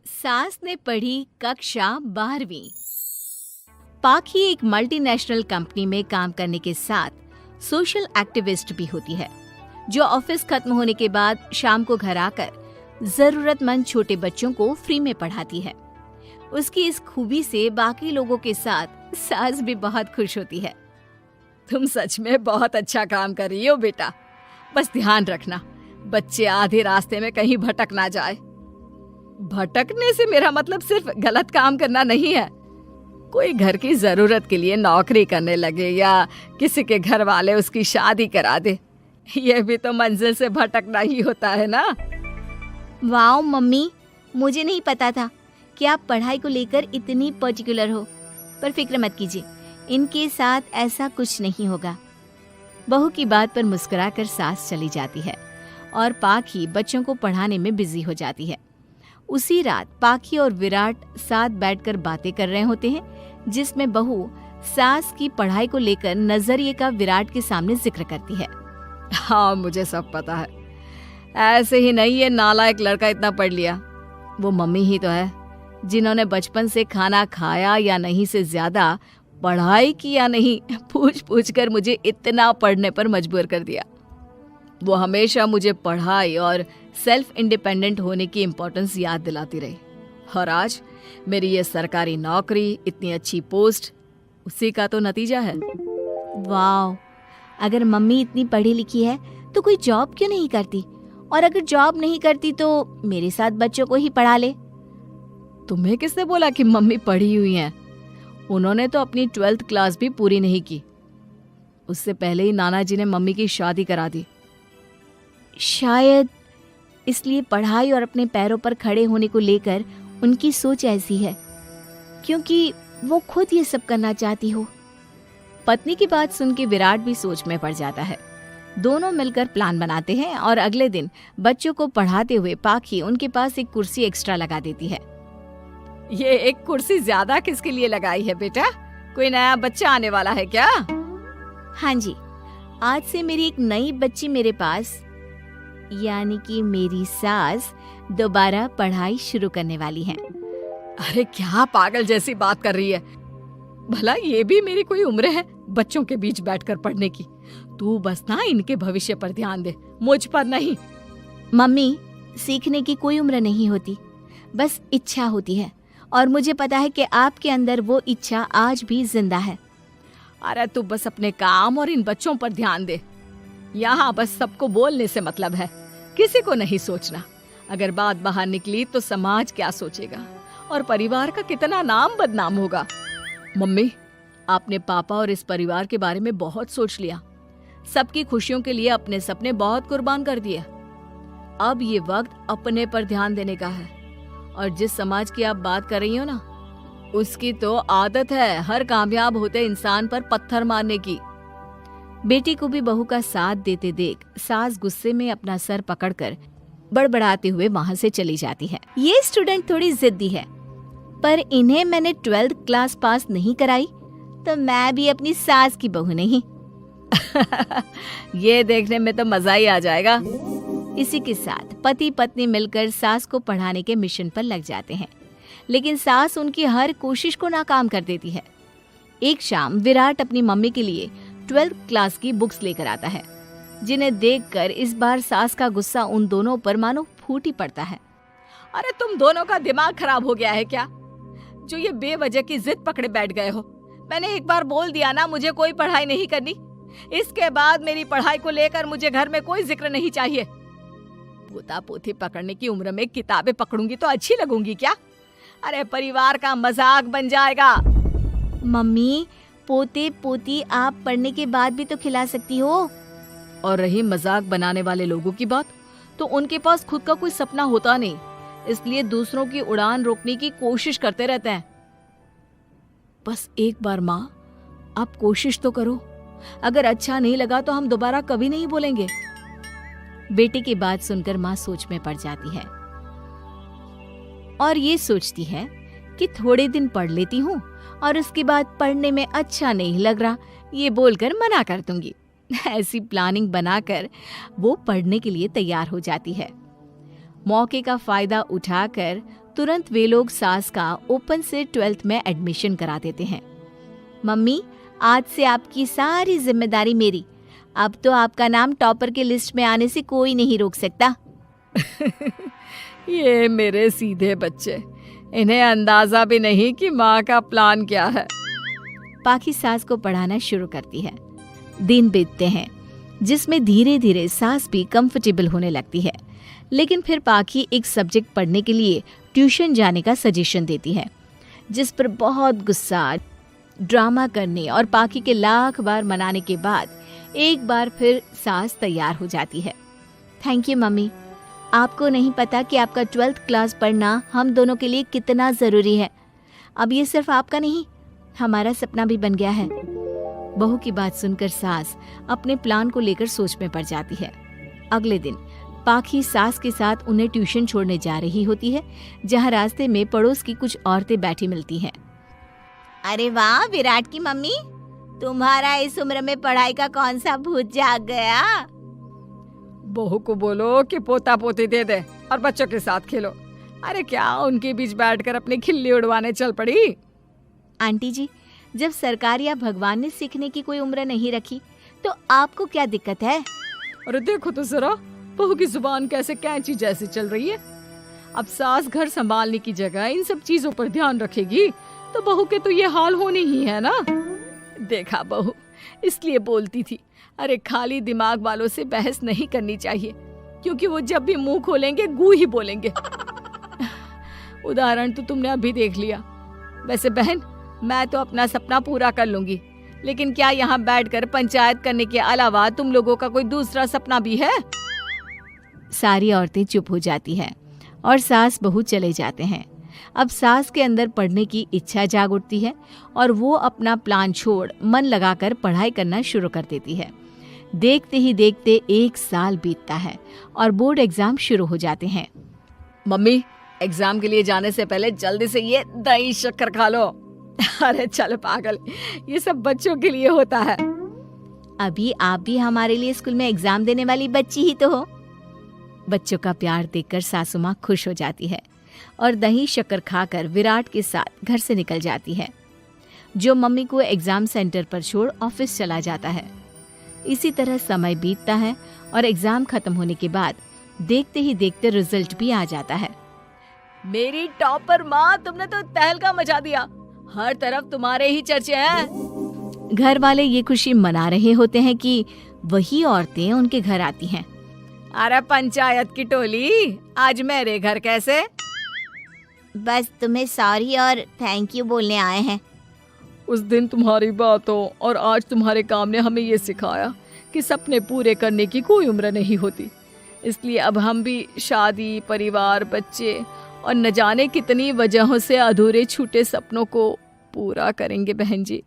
सास ने पढ़ी कक्षा 12वीं। पाखी एक मल्टीनेशनल कंपनी में काम करने के साथ सोशल एक्टिविस्ट भी होती है, जो ऑफिस खत्म होने के बाद शाम को घर आकर जरूरतमंद छोटे बच्चों को फ्री में पढ़ाती है। उसकी इस खूबी से बाकी लोगों के साथ सास भी बहुत खुश होती है। तुम सच में बहुत अच्छा काम कर रही हो बेटा। बस ध्यान रखना बच्चे आधे रास्ते में कहीं भटक ना जाए। भटकने से मेरा मतलब सिर्फ गलत काम करना नहीं है। कोई घर की जरूरत के लिए नौकरी करने लगे या किसी के घर वाले उसकी शादी करा दे, यह भी तो मंजिल से भटकना ही होता है ना। वाओ मम्मी, मुझे नहीं पता था कि आप पढ़ाई को लेकर इतनी पर्टिकुलर हो। पर फिक्र मत कीजिए, इनके साथ ऐसा कुछ नहीं होगा। बहू की बात पर मुस्कुराकर सास चली जाती है और पाखी बच्चों को पढ़ाने में बिजी हो जाती है। उसी रात पाखी और विराट साथ बैठकर बातें कर रहे होते हैं, जिसमें बहू सास की पढ़ाई को लेकर नजरिए का विराट के सामने जिक्र करती है। हाँ, मुझे सब पता है। ऐसे ही नहीं ये नालायक लड़का इतना पढ़ लिया। वो मम्मी ही तो है जिन्होंने बचपन से खाना खाया या नहीं से ज्यादा पढ़ाई की या नहीं पूछ पूछ कर मुझे इतना पढ़ने पर मजबूर कर दिया। वो हमेशा मुझे पढ़ाई और सेल्फ इंडिपेंडेंट होने की इम्पोर्टेंस याद दिलाती रही। और आज मेरी ये सरकारी नौकरी, इतनी अच्छी पोस्ट, उसी का तो नतीजा है। वाह, अगर मम्मी इतनी पढ़ी लिखी है तो कोई जॉब क्यों नहीं करती? और अगर जॉब नहीं करती तो मेरे साथ बच्चों को ही पढ़ा ले। तुम्हें किसने बोला कि मम्मी पढ़ी हुई हैं? उन्होंने तो अपनी 12th क्लास भी पूरी नहीं की। उससे पहले ही नाना जी ने मम्मी की शादी करा दी। शायद इसलिए पढ़ाई और अपने पैरों पर खड़े होने को लेकर उनकी सोच ऐसी है, क्योंकि वो खुद ये सब करना चाहती हो। पत्नी की बात सुन के विराट भी सोच में पड़ जाता है। दोनों मिलकर प्लान बनाते हैं और अगले दिन बच्चों को पढ़ाते हुए पाखी उनके पास एक कुर्सी एक्स्ट्रा लगा देती है। ये एक कुर्सी ज्यादा किसके लिए लगाई है बेटा? कोई नया बच्चा आने वाला है क्या? हाँ जी, आज से मेरी एक नई बच्ची मेरे पास, यानी कि मेरी सास, दोबारा पढ़ाई शुरू करने वाली है। अरे क्या पागल जैसी बात कर रही है। भला ये भी मेरी कोई उम्र है बच्चों के बीच बैठकर पढ़ने की? तू बस ना इनके भविष्य पर ध्यान दे, मुझ पर नहीं। मम्मी, सीखने की कोई उम्र नहीं होती, बस इच्छा होती है। और मुझे पता है कि आपके अंदर वो इच्छा आज भी जिंदा है। अरे तू बस अपने काम और इन बच्चों पर ध्यान दे। यहाँ बस सबको बोलने से मतलब है, किसी को नहीं सोचना। अगर बात बाहर निकली तो समाज क्या सोचेगा और परिवार का कितना नाम बदनाम होगा। मम्मी, आपने पापा और इस परिवार के बारे में बहुत सोच लिया। सबकी खुशियों के लिए अपने सपने बहुत कुर्बान कर दिए। अब ये वक्त अपने पर ध्यान देने का है। और जिस समाज की आप बात कर रही हो ना, उसकी तो आदत है हर कामयाब होते इंसान पर पत्थर मारने की। बेटी को भी बहू का साथ देते देख सास गुस्से में अपना सर पकड़कर बड़बड़ाते हुए वहां से चली जाती है। ये स्टूडेंट थोड़ी जिद्दी है, पर इन्हें मैंने 12th क्लास पास नहीं कराई तो मैं भी अपनी सास की बहू नहीं। ये देखने में तो मजा ही आ जाएगा। इसी के साथ पति पत्नी मिलकर सास को पढ़ाने के मिशन पर लग जाते हैं, लेकिन सास उनकी हर कोशिश को नाकाम कर देती है। एक शाम विराट अपनी मम्मी के लिए 12th क्लास की बुक्स लेकर आता है, जिन्हें देखकर इस बार सास का गुस्सा उन दोनों पर मानो फूट ही पड़ता है। अरे तुम दोनों का दिमाग खराब हो गया है क्या, जो ये बेवजह की जिद पकड़े बैठ गए हो? मैंने एक बार बोल दिया ना, मुझे कोई पढ़ाई नहीं करनी। इसके बाद मेरी पढ़ाई को लेकर मुझे घर में कोई जिक्र नहीं चाहिए। पोता पोती पकड़ने की उम्र में किताबें पकड़ूंगी तो अच्छी लगूंगी क्या? अरे परिवार का मजाक बन जाएगा। मम्मी, पोते पोती आप पढ़ने के बाद भी तो खिला सकती हो। और रही मजाक बनाने वाले लोगों की बात, तो उनके पास खुद का कोई सपना होता नहीं, इसलिए दूसरों की उड़ान रोकने की कोशिश करते रहते हैं। बस एक बार माँ, आप कोशिश तो करो। अगर अच्छा नहीं लगा तो हम दोबारा कभी नहीं बोलेंगे। बेटे की बात सुनकर माँ सोच में पड़ जाती है और ये सोचती है कि थोड़े दिन पढ़ लेती हूँ और उसके बाद पढ़ने में अच्छा नहीं लग रहा ये बोलकर मना कर दूंगी। ऐसी प्लानिंग बनाकर वो पढ़ने के लिए तैयार हो जाती है। मौके का फायदा उठाकर तुरंत वे लोग सास का ओपन से 12th में एडमिशन करा देते हैं। मम्मी, आज से आपकी सारी जिम्मेदारी मेरी। अब तो आपका नाम टॉपर के लिस्ट में आने से कोई नहीं रोक सकता। ये मेरे सीधे बच्चे, इन्हें अंदाजा भी नहीं कि माँ का प्लान क्या है। पाखी सास को पढ़ाना शुरू करती है। दिन बीतते हैं जिसमें धीरे धीरे सास भी कंफर्टेबल होने लगती है, लेकिन फिर पाखी एक सब्जेक्ट पढ़ने के लिए ट्यूशन जाने का सजेशन देती है, जिस पर बहुत गुस्सा, ड्रामा करने और पाखी के लाख बार मनाने के बाद एक बार फिर सास तैयार हो जाती है। थैंक यू मम्मी, आपको नहीं पता कि आपका 12th क्लास पढ़ना हम दोनों के लिए कितना ज़रूरी है। अब ये सिर्फ आपका नहीं, हमारा सपना भी बन गया है। बहू की बात सुनकर सास अपने प्लान को लेकर सोच में पड़ जाती है। अगले दिन पाखी सास के साथ उन्हें ट्यूशन छोड़ने जा रही होती है, जहाँ रास्ते में पड़ोस की कुछ औरतें बैठी मिलती हैं। अरे वाह विराट की मम्मी, तुम्हारा इस उम्र में पढ़ाई का कौन सा भूत जाग गया? बहू को बोलो कि पोता पोती दे दे और बच्चों के साथ खेलो। अरे क्या उनके बीच बैठकर अपनी खिल्ली उड़वाने चल पड़ी? आंटी जी, जब सरकार या भगवान ने सीखने की कोई उम्र नहीं रखी तो आपको क्या दिक्कत है? अरे देखो तो जरा, बहू की जुबान कैसे कैंची जैसी चल रही है। अब सास घर संभालने की जगह इन सब चीजों पर ध्यान रखेगी तो बहू के तो ये हाल होने ही है ना। देखा बहू, इसलिए बोलती थी, अरे खाली दिमाग वालों से बहस नहीं करनी चाहिए, क्योंकि वो जब भी मुंह खोलेंगे गू ही बोलेंगे। उदाहरण तो तुमने अभी देख लिया। वैसे बहन, मैं तो अपना सपना पूरा कर लूंगी, लेकिन क्या यहाँ बैठकर पंचायत करने के अलावा तुम लोगों का कोई दूसरा सपना भी है? सारी औरतें चुप हो जाती हैं और सास बहू चले जाते हैं। अब सास के अंदर पढ़ने की इच्छा जाग उठती है और वो अपना प्लान छोड़ मन लगाकर पढ़ाई करना शुरू कर देती है। देखते ही देखते 1 साल बीतता है और बोर्ड एग्जाम शुरू हो जाते हैं। मम्मी, एग्जाम के लिए जाने से पहले जल्दी से ये दही शक्कर खा लो। अरे चल पागल, ये सब बच्चों के लिए होता है। अभी आप भी हमारे लिए स्कूल में एग्जाम देने वाली बच्ची ही तो हो। बच्चों का प्यार देखकर सासू माँ खुश हो जाती है और दही शक्कर खाकर विराट के साथ घर से निकल जाती है, जो मम्मी को एग्जाम सेंटर पर छोड़ ऑफिस चला जाता है। इसी तरह समय बीतता है और एग्जाम खत्म होने के बाद देखते ही देखते रिजल्ट भी आ जाता है। मेरी टॉपर माँ, तुमने तो तहलका मचा दिया। हर तरफ तुम्हारे ही चर्चे हैं। घर वाले ये खुशी मना रहे होते हैं कि वही औरतें उनके घर आती हैं। अरे पंचायत की टोली, आज मेरे घर कैसे? बस तुम्हें सॉरी और थैंक यू बोलने आए हैं। उस दिन तुम्हारी बातों और आज तुम्हारे काम ने हमें ये सिखाया कि सपने पूरे करने की कोई उम्र नहीं होती। इसलिए अब हम भी शादी, परिवार, बच्चे और न जाने कितनी वजहों से अधूरे छूटे सपनों को पूरा करेंगे बहन जी।